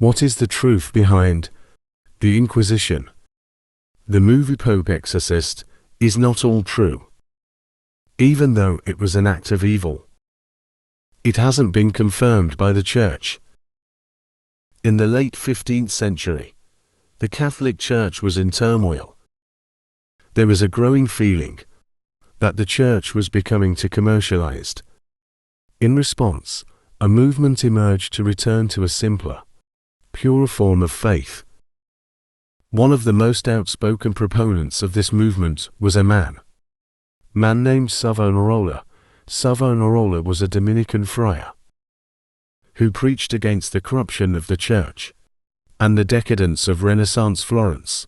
What is the truth behind the Inquisition? The movie Pope Exorcist is not all true. Even though it was an act of evil, it hasn't been confirmed by the Church. In the late 15th century, the Catholic Church was in turmoil. There was a growing feeling that the Church was becoming too commercialized. In response, a movement emerged to return to a simpler, purer form of faith. One of the most outspoken proponents of this movement was a man named Savonarola. Savonarola was a Dominican friar who preached against the corruption of the Church and the decadence of Renaissance Florence.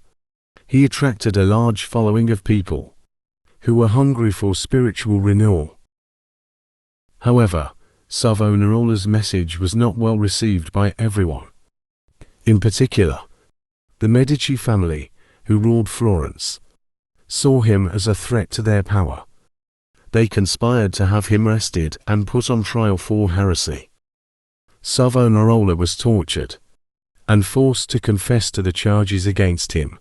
He attracted a large following of people who were hungry for spiritual renewal. However, Savonarola's message was not well received by everyone. In particular, the Medici family, who ruled Florence, saw him as a threat to their power. They conspired to have him arrested and put on trial for heresy. Savonarola was tortured and forced to confess to the charges against him.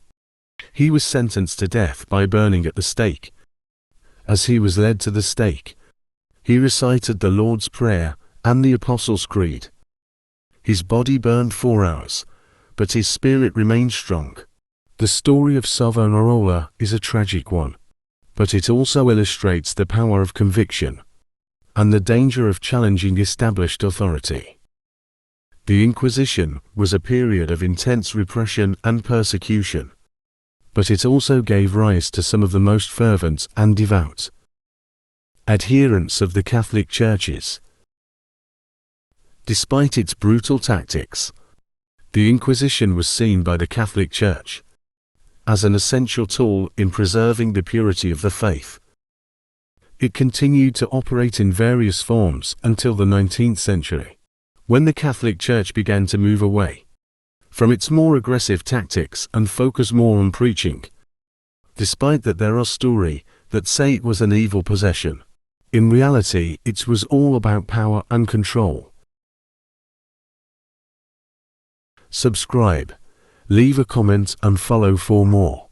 He was sentenced to death by burning at the stake. As he was led to the stake, he recited the Lord's Prayer and the Apostles' Creed. His body burned 4 hours, but his spirit remained strong. The story of Savonarola is a tragic one, but it also illustrates the power of conviction and the danger of challenging established authority. The Inquisition was a period of intense repression and persecution, but it also gave rise to some of the most fervent and devout adherents of the Catholic churches. Despite its brutal tactics, the Inquisition was seen by the Catholic Church as an essential tool in preserving the purity of the faith. It continued to operate in various forms until the 19th century, when the Catholic Church began to move away from its more aggressive tactics and focus more on preaching. Despite that there are stories that say it was an evil possession, in reality it was all about power and control. Subscribe, leave a comment and follow for more.